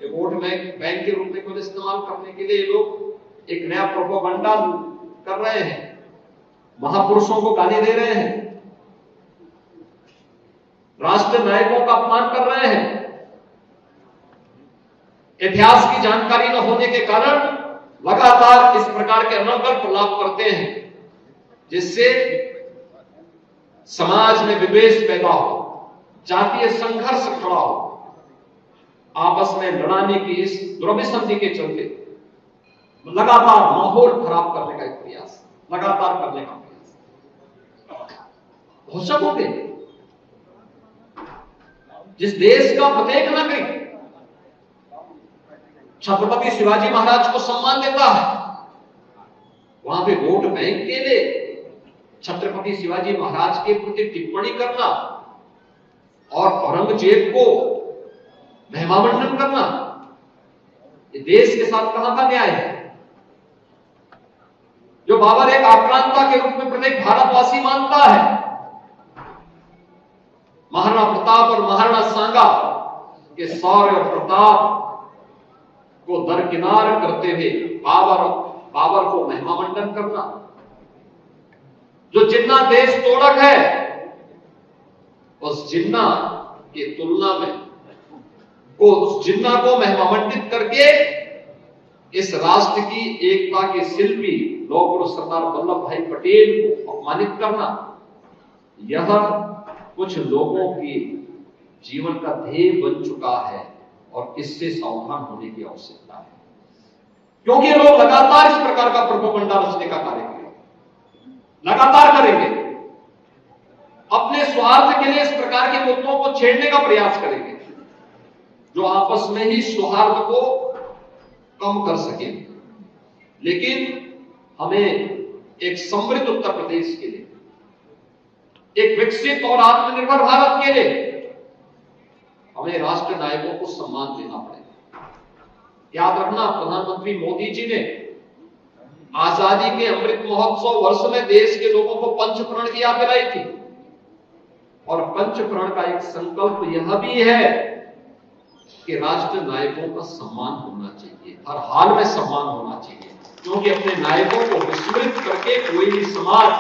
ये vote bank के रूप में खुद इस्तेमाल करने के लिए लोग एक नया प्रोपेगेंडा कर रहे हैं, महापुरुषों को गाली दे रहे हैं, राष्ट्र नायकों का अपमान कर रहे हैं। इतिहास की जानकारी न होने के कारण लगातार इस प्रकार के अनर्गल प्रलाप करते हैं, जिससे समाज में विद्वेष पैदा हो, जातीय संघर्ष खड़ा हो, आपस में लड़ाने की इस दुर्विसंधि के चलते लगातार माहौल खराब करने का एक प्रयास, लगातार करने का प्रयास हो सकोगे। जिस देश का प्रत्येक नागरिक छत्रपति शिवाजी महाराज को सम्मान देता है, वहां पे वोट बैंक के लिए छत्रपति शिवाजी महाराज के प्रति टिप्पणी करना और औरंगजेब को महिमामंडन करना, ये देश के साथ कहां का न्याय है? जो बाबर एक आक्रांता के रूप में प्रत्येक भारतवासी मानता है, महाराणा प्रताप और महाराणा सांगा के शौर्य और प्रताप को दरकिनार करते हुए बाबर को महिमामंडन करना, जो जिन्ना देश तोड़क है, उस जिन्ना की तुलना में उस जिन्ना को महिमामंडित करके इस राष्ट्र की एकता के शिल्पी लौह पुरुष सरदार वल्लभ भाई पटेल को अपमानित करना, यह कुछ लोगों की जीवन का ध्येय बन चुका है और इससे सावधान होने की आवश्यकता है, क्योंकि लोग लगातार इस प्रकार का प्रोपेगेंडा रचने का कार्य करेंगे, लगातार करेंगे, अपने स्वार्थ के लिए इस प्रकार के मुद्दों को छेड़ने का प्रयास करेंगे जो आपस में ही सौहार्द को कम कर सके। लेकिन हमें एक समृद्ध उत्तर प्रदेश के लिए, एक विकसित और आत्मनिर्भर भारत के लिए हमें राष्ट्र नायकों को सम्मान देना पड़ेगा। याद रखना, प्रधानमंत्री मोदी जी ने आजादी के अमृत महोत्सव वर्ष में देश के लोगों को पंचप्रण की याद दिलाई थी, और पंचप्रण का एक संकल्प यह भी है कि राष्ट्र नायकों का सम्मान होना चाहिए, हर हाल में सम्मान होना चाहिए, क्योंकि अपने नायकों को विस्मृत करके कोई भी समाज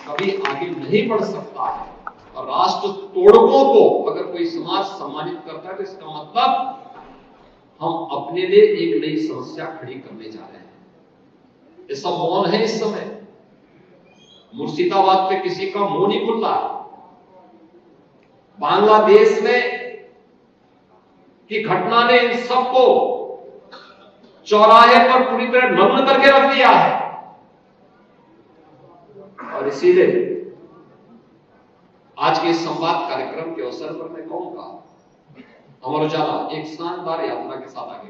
कभी आगे नहीं बढ़ सकता है। और राष्ट्र तोड़कों को अगर कोई समाज सम्मानित करता है तो इसका मतलब हम अपने लिए एक नई समस्या खड़ी करने जा रहे हैं। ये सब मौन है इस समय, मुर्शिदाबाद पे किसी का मुंह नहीं खुल रहा, बांग्लादेश में की घटना ने इन सबको चौराहे पर पूरी तरह नग्न करके रख दिया है, और इसीलिए आज के इस संवाद कार्यक्रम के अवसर पर मैं कहूंगा, अमर उजाला एक शानदार यात्रा के साथ आगे